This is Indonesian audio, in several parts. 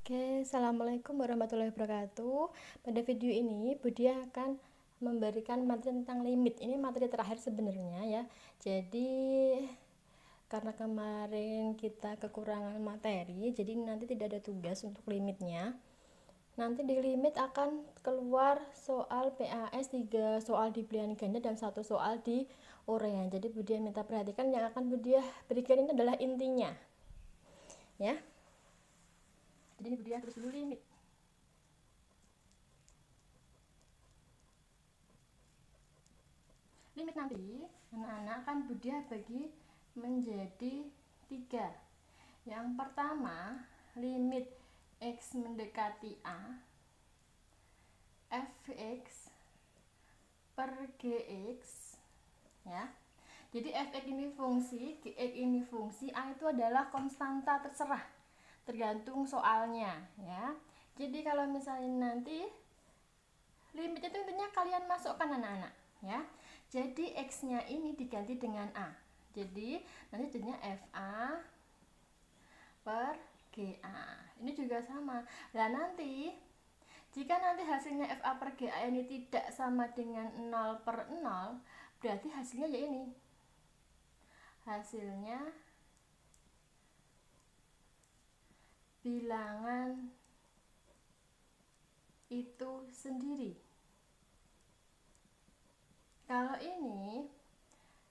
Oke, assalamualaikum warahmatullahi wabarakatuh. Pada video ini, Budi akan memberikan materi tentang limit. Ini materi terakhir sebenarnya ya. Jadi, karena kemarin kita kekurangan materi, jadi nanti tidak ada tugas untuk limitnya. Nanti di limit akan keluar soal PAS 3 soal di pilihan ganda dan 1 soal di urean. Jadi Budi minta perhatikan, yang akan Budi berikan ini adalah intinya. Ya. Jadi Budi terus dulu limit. Limit nanti anak-anak akan Budi bagi menjadi 3. Yang pertama, limit x mendekati A fx per gx ya. Jadi fx ini fungsi, gx ini fungsi, A itu adalah konstanta terserah, tergantung soalnya ya. Jadi kalau misalnya nanti limit itu intinya kalian masukkan anak-anak ya. Jadi x-nya ini diganti dengan A. Jadi nanti jadinya FA per GA. Ini juga sama. Nah nanti jika nanti hasilnya FA per GA ini tidak sama dengan 0/0, berarti hasilnya ya ini. Hasilnya bilangan itu sendiri. Kalau ini,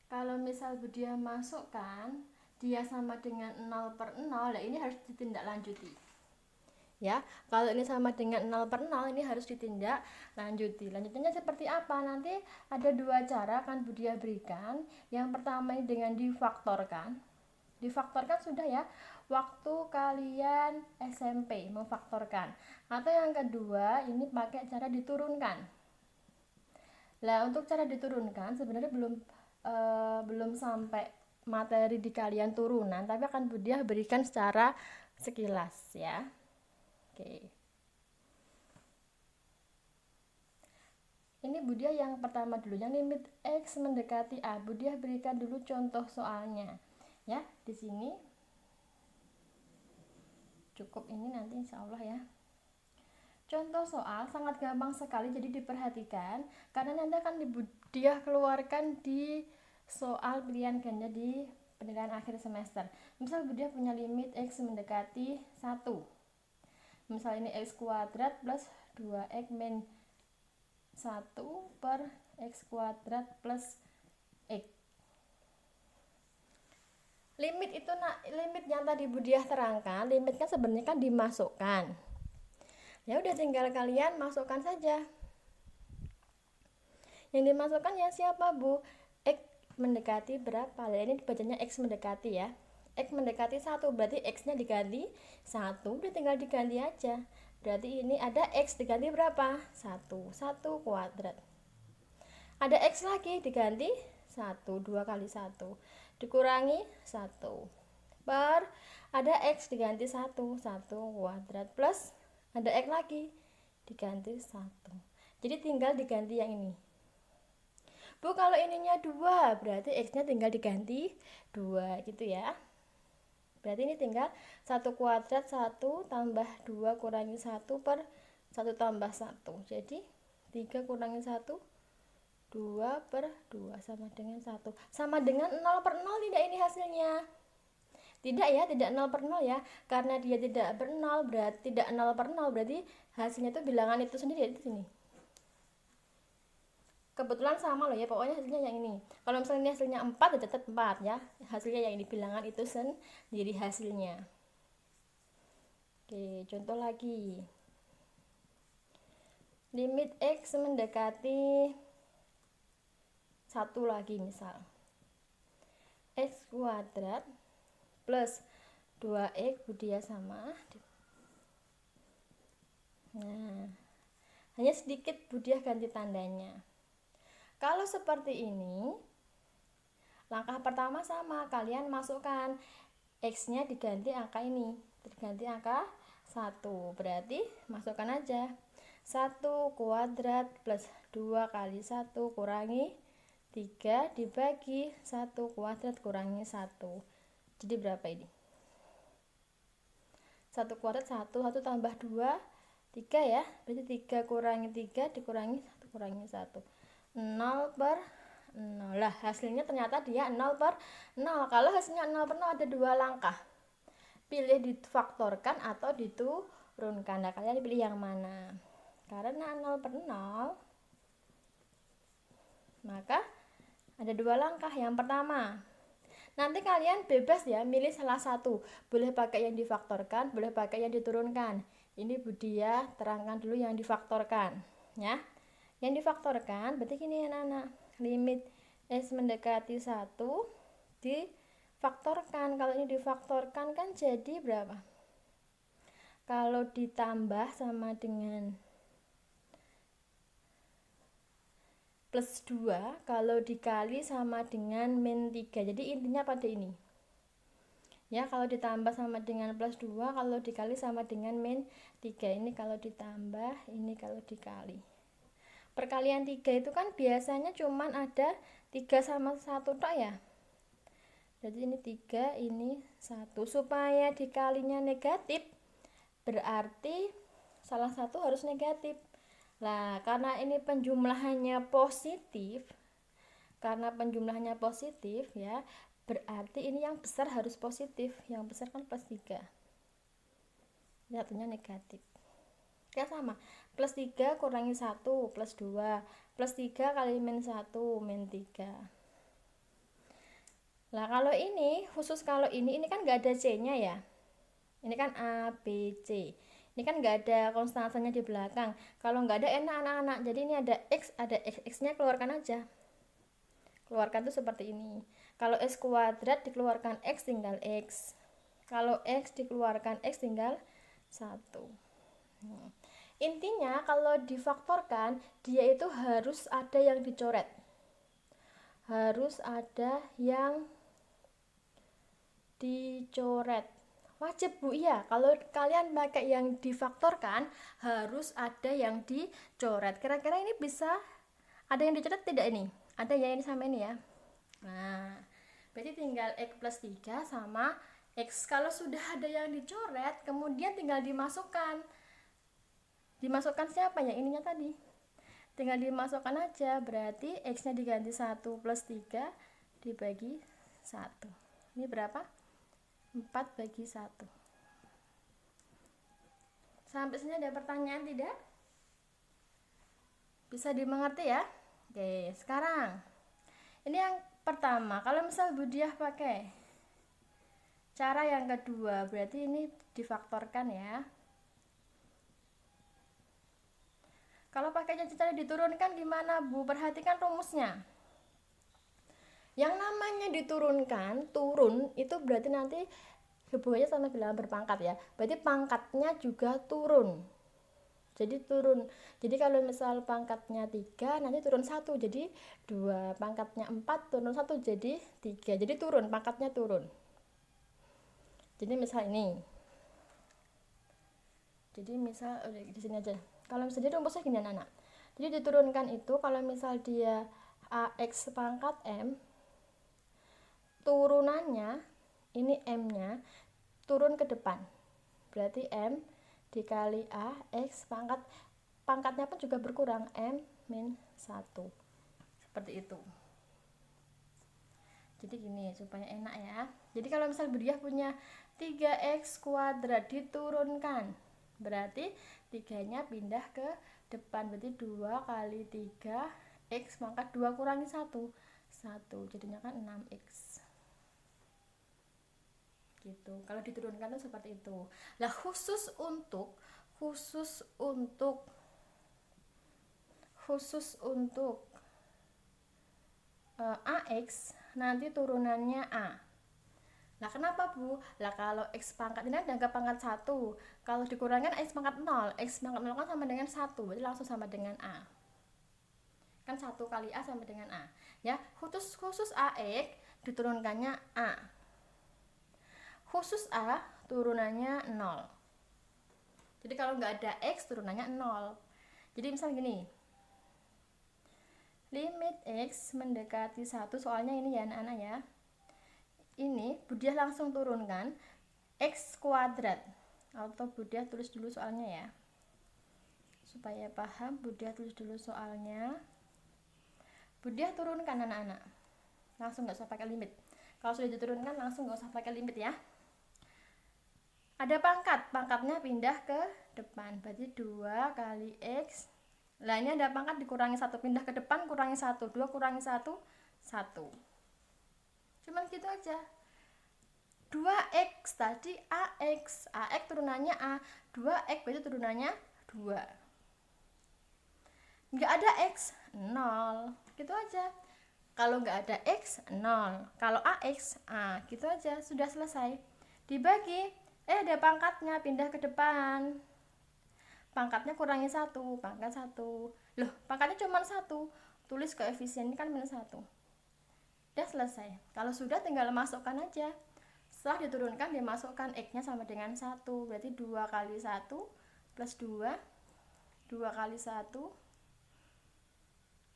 kalau misal Budia masukkan dia sama dengan 0/0, nah ini harus ditindaklanjuti ya. Kalau ini sama dengan 0/0, ini harus ditindaklanjuti. Lanjutannya seperti apa? Nanti ada 2 cara akan Budia berikan. Yang pertama ini dengan difaktorkan. Difaktorkan sudah ya, waktu kalian SMP memfaktorkan. Atau yang kedua ini pakai cara diturunkan. Nah, untuk cara diturunkan sebenarnya belum sampai materi di kalian turunan, tapi akan Budia berikan secara sekilas ya. Oke. Ini Budia yang pertama dulu, yang limit x mendekati A. Budia berikan dulu contoh soalnya. Ya, di sini cukup ini nanti insya Allah ya. Contoh soal sangat gampang sekali, jadi diperhatikan karena nanti akan Budia keluarkan di soal pilihan ganda di penilaian akhir semester. Misal Budia punya limit x mendekati 1. Misal ini x kuadrat plus 2x min 1 per x kuadrat plus x. Limit itu limit yang tadi Budia terangkan, limit kan sebenarnya kan dimasukkan. Ya udah tinggal kalian masukkan saja. Yang dimasukkan ya siapa Bu? X mendekati berapa? Nah, ini dibacanya x mendekati ya. X mendekati 1, berarti x-nya diganti 1, udah tinggal diganti aja. Berarti ini ada x diganti berapa? 1 kuadrat. Ada x lagi diganti 1, 2 kali 1 dikurangi 1 per ada x diganti 1 kuadrat plus ada x lagi diganti 1. Jadi tinggal diganti yang ini. Bu, kalau ininya 2 berarti x-nya tinggal diganti 2 gitu ya. Berarti ini tinggal 1 kuadrat 1 tambah 2 kurangi 1 per 1 tambah 1. Jadi 3 kurangi 1 2 per 2 sama dengan 1. Sama dengan 0/0 tidak ini hasilnya? Tidak ya, tidak 0/0 ya. Karena dia tidak ber-0 berarti tidak 0/0 berarti hasilnya itu bilangan itu sendiri di sini. Kebetulan sama loh ya, pokoknya hasilnya yang ini. Kalau misalnya ini hasilnya 4 ya tetap 4 ya. Hasilnya yang ini bilangan itu sendiri hasilnya. Oke, contoh lagi. Limit x mendekati 1 lagi misal. X kuadrat plus 2x Budia sama. Nah, hanya sedikit Budia ganti tandanya. Kalau seperti ini, langkah pertama sama, kalian masukkan x-nya diganti angka ini, diganti angka 1. Berarti masukkan aja 1 kuadrat plus 2 kali 1 kurangi 3 dibagi 1 kuadrat kurangi 1. Jadi berapa ini? 1 kuadrat 1 tambah 2 3 ya, berarti 3 kurangi 3 dikurangi 1 kurangi 1, 0 per 0 lah, hasilnya ternyata dia 0 per 0. Kalau hasilnya 0 per 0 ada 2 langkah, pilih difaktorkan atau diturunkan. Nah, kalian pilih yang mana? Karena 0 per 0 maka ada 2 langkah. Yang pertama, nanti kalian bebas ya, milih salah satu, boleh pakai yang difaktorkan, boleh pakai yang diturunkan. Ini Budia terangkan dulu yang difaktorkan ya. Yang difaktorkan berarti gini anak-anak, limit S mendekati 1 difaktorkan. Kalau ini difaktorkan kan jadi berapa? Kalau ditambah sama dengan plus 2, kalau dikali sama dengan min 3. Jadi intinya pada ini ya, kalau ditambah sama dengan plus 2, kalau dikali sama dengan min 3. Ini kalau ditambah, ini kalau dikali. Perkalian 3 itu kan biasanya cuman ada 3 sama 1 tok ya. Jadi ini 3, ini 1. Supaya dikalinya negatif, berarti salah satu harus negatif. Nah, karena ini penjumlahannya positif, ya, berarti ini yang besar harus positif. Yang besar kan plus 3, satunya negatif. Ya sama, plus 3 kurangi 1 plus 2, plus 3 kali min 1 min 3. Nah, kalau ini, khusus kalau ini kan gak ada C nya ya, ini kan A, B, C, ini kan gak ada konstantanya di belakang. Kalau gak ada enak anak-anak, jadi ini ada X, X nya keluarkan aja. Keluarkan tuh seperti ini. Kalau X kuadrat dikeluarkan X tinggal X, kalau X dikeluarkan X tinggal 1. Intinya kalau difaktorkan, dia itu harus ada yang dicoret, wajib Bu. Iya, kalau kalian pakai yang difaktorkan harus ada yang dicoret. Kira-kira ini bisa ada yang dicoret tidak ini? Ada ya, ini sama ini ya. Nah, berarti tinggal X plus 3 sama X. Kalau sudah ada yang dicoret, kemudian tinggal dimasukkan siapa ya, ininya tadi, tinggal dimasukkan aja. Berarti X nya diganti 1 plus 3 dibagi 1. Ini berapa? 4 bagi 1. Sampai sini ada pertanyaan tidak? Bisa dimengerti ya? Oke, sekarang ini yang pertama. Kalau misal Budiah pakai cara yang kedua, berarti ini difaktorkan ya. Kalau pakainya cara diturunkan gimana Bu? Perhatikan rumusnya. Yang namanya diturunkan, turun itu berarti nanti hubungannya sama bilangan berpangkat ya. Berarti pangkatnya juga turun. Jadi turun. Jadi kalau misal pangkatnya 3, nanti turun 1 jadi 2. Pangkatnya 4 turun 1 jadi 3. Jadi turun, pangkatnya turun. Jadi misal ini. Jadi misal di sini aja. Kalau misalnya rumusnya gini anak. Jadi diturunkan itu kalau misal dia AX pangkat M, turunannya ini M-nya turun ke depan. Berarti M dikali A X pangkatnya pun juga berkurang, M min 1. Seperti itu. Jadi gini supaya enak ya. Jadi kalau misal Budiah punya 3x kuadrat diturunkan, berarti 3-nya pindah ke depan. Berarti 2 kali 3 x pangkat 2 kurangi 1 jadinya kan 6x gitu. Kalau diturunkan tuh seperti itu. Lah khusus untuk AX nanti turunannya A. Nah kenapa Bu? Lah kalau X pangkat ini ada ke pangkat 1, kalau dikurangkan X pangkat 0, X pangkat 0 kan sama dengan 1, berarti langsung sama dengan A. Kan 1 kali A sama dengan A ya. Khusus AX diturunkannya A, khusus A turunannya 0. Jadi kalau nggak ada X turunannya 0. Jadi misal gini, limit X mendekati 1, soalnya ini ya anak-anak ya, ini Budiah langsung turunkan X kuadrat Atau Budia tulis dulu soalnya ya, supaya paham. Budia tulis dulu soalnya. Budia turunkan anak-anak, langsung nggak usah pakai limit. Kalau sudah diturunkan langsung nggak usah pakai limit ya. Ada pangkat, pangkatnya pindah ke depan, berarti 2 kali X. Nah ini ada pangkat dikurangi 1, pindah ke depan kurangi 1, 2 kurangi 1, 1. Cuman gitu aja. 2X tadi AX, AX turunannya A, 2X berarti turunannya 2. Nggak ada X, 0, gitu aja. Kalau nggak ada X, 0, kalau AX, A, gitu aja, sudah selesai. Dibagi, ada pangkatnya, pindah ke depan, pangkatnya kurangi 1, pangkat 1. Loh, pangkatnya cuma 1, tulis koefisiennya kan minus 1. Udah selesai. Kalau sudah tinggal masukkan aja. Setelah diturunkan dimasukkan X nya sama dengan 1, berarti 2 kali 1 plus 2, 2 kali 1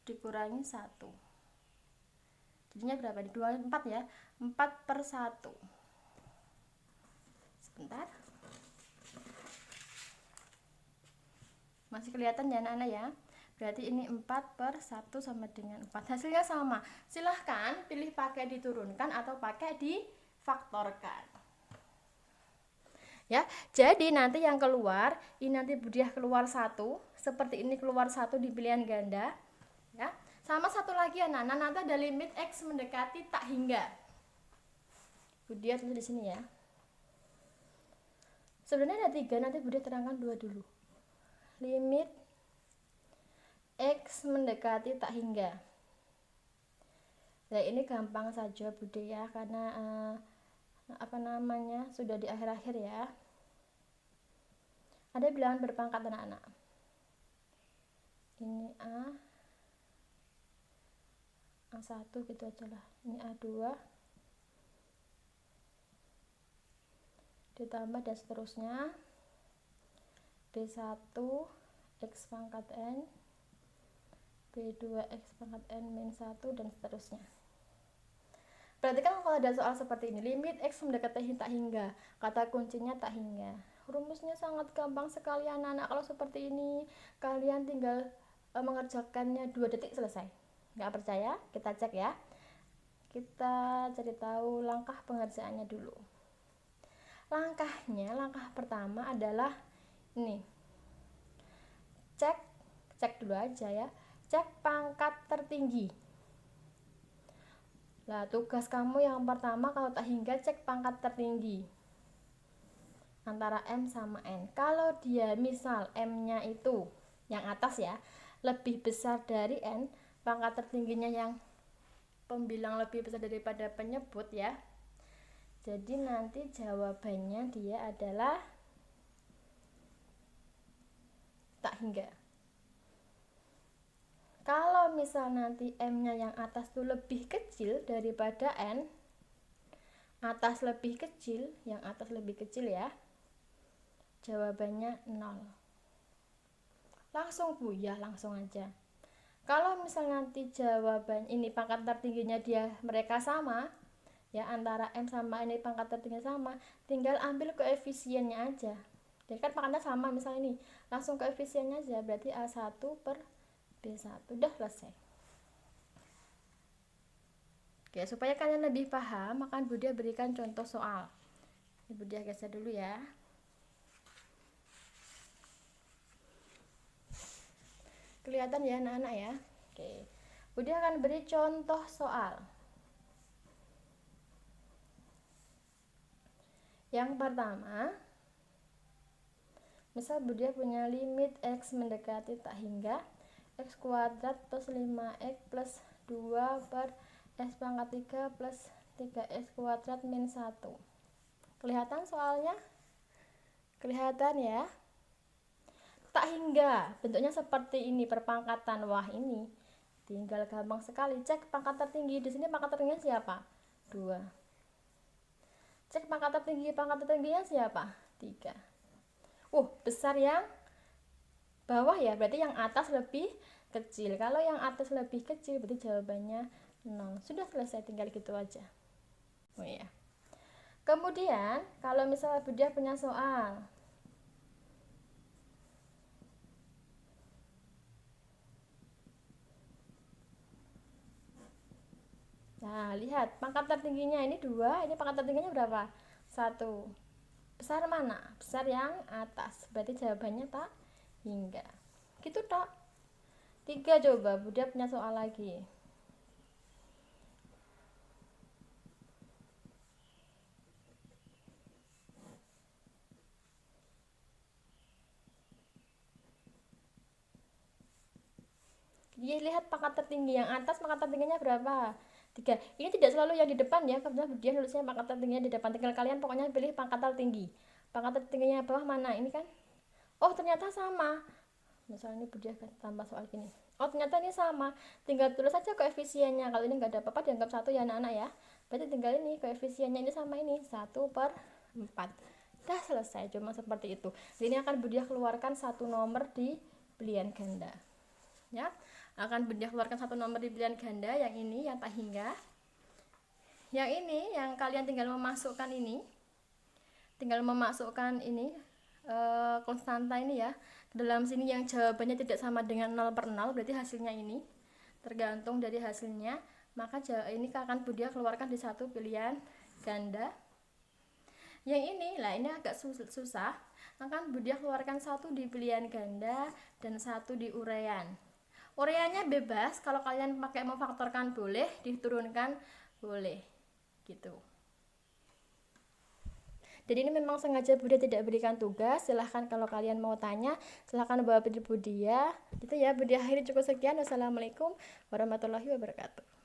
dikurangi 1, jadinya berapa? 24 ya, 4/1. Sebentar, masih kelihatan ya anak-anak ya. Berarti ini 4/1 sama dengan 4, hasilnya sama. Silahkan pilih pakai diturunkan atau pakai difaktorkan ya. Jadi nanti yang keluar ini, nanti Budiah keluar 1 seperti ini, keluar 1 di pilihan ganda ya. Sama satu lagi anak-anak, nanti ada limit X mendekati tak hingga. Budiah tulis di sini ya. Sebenarnya ada 3, nanti Budiah terangkan 2 dulu. Limit X mendekati tak hingga. Nah ini gampang saja Budiah karena sudah di akhir-akhir ya. Ada bilangan berpangkat anak-anak. Ini A1 gitu aja lah. Ini A2 ditambah dan seterusnya. B1 X pangkat N, B2 X pangkat N min 1 dan seterusnya. Berarti kan kalau ada soal seperti ini, limit X mendekati tak hingga, kata kuncinya tak hingga. Rumusnya sangat gampang sekali anak-anak. Kalau seperti ini kalian tinggal mengerjakannya 2 detik selesai. Nggak percaya? Kita cek ya. Kita cari tahu langkah pengerjaannya dulu. Langkah pertama adalah ini. Cek dulu aja ya. Cek pangkat tertinggi. Nah, tugas kamu yang pertama kalau tak hingga cek pangkat tertinggi antara M sama N. Kalau dia misal M-nya itu yang atas ya lebih besar dari N, pangkat tertingginya yang pembilang lebih besar daripada penyebut ya. Jadi nanti jawabannya dia adalah tak hingga. Kalau misal nanti M-nya yang atas tuh lebih kecil daripada N, atas lebih kecil, yang atas lebih kecil ya, jawabannya 0. Langsung Buya, langsung aja. Kalau misal nanti jawaban ini pangkat tertingginya mereka sama, ya antara M sama N ini pangkat tertingginya sama, tinggal ambil koefisiennya aja. Jadi kan pangkatnya sama, misal ini, langsung koefisiennya aja, berarti A1 per B1, udah selesai. Oke, supaya kalian lebih paham, maka Budia berikan contoh soal. Ini Budia geser dulu ya. Kelihatan ya anak-anak ya. Oke, Budia akan beri contoh soal. Yang pertama, misal Budia punya limit X mendekati tak hingga X kuadrat plus 5X plus 2 per X pangkat 3 plus 3X kuadrat min 1. Kelihatan soalnya? Kelihatan ya? Tak hingga, bentuknya seperti ini, perpangkatan. Wah ini tinggal gampang sekali. Cek pangkat tertinggi. Di sini pangkat tertingginya siapa? 2. Cek pangkat tertingginya siapa? 3. Besar yang bawah ya, berarti yang atas lebih kecil. Kalau yang atas lebih kecil berarti jawabannya 0. Sudah selesai, tinggal gitu aja. Oh iya. Kemudian kalau misalnya Budia punya soal Nah, lihat pangkat tertingginya ini 2, ini pangkat tertingginya berapa? 1. Besar mana? Besar yang atas. Berarti jawabannya tak hingga. Gitu tak? 3 coba, Bunda punya soal lagi. Jadi lihat pangkat tertinggi yang atas, pangkat tertingginya berapa? 3. Ini tidak selalu yang di depan ya, karena dia nulisnya pangkat tertingginya di depan. Tinggal kalian pokoknya pilih pangkat tertinggi. Pangkat tertingginya bawah mana? Ini kan? Oh, ternyata sama. Misalnya ini Budia kan tambah soal gini. Oh, ternyata ini sama. Tinggal tulis saja koefisiennya. Kalau ini nggak ada apa-apa dianggap 1 ya anak-anak ya. Berarti tinggal ini koefisiennya ini sama ini 1/4. Dah selesai, cuma seperti itu. Ini akan Budia keluarkan satu nomor di pilihan ganda. Ya, akan Bunda keluarkan satu nomor di pilihan ganda, yang ini yang tak hingga. Yang ini yang kalian tinggal memasukkan ini. Konstanta ini ya. Dalam sini yang jawabannya tidak sama dengan 0/0, berarti hasilnya ini. Tergantung dari hasilnya, maka ini akan Bunda keluarkan di satu pilihan ganda. Yang ini, lah ini agak susah. Akan Bunda keluarkan satu di pilihan ganda dan satu di urean. Ureannya bebas, kalau kalian pakai memfaktorkan boleh, diturunkan boleh, gitu. Jadi ini memang sengaja Bunda tidak berikan tugas. Silahkan kalau kalian mau tanya, silahkan bawa Budia. Itu ya, Budia akhiri cukup sekian. Wassalamualaikum warahmatullahi wabarakatuh.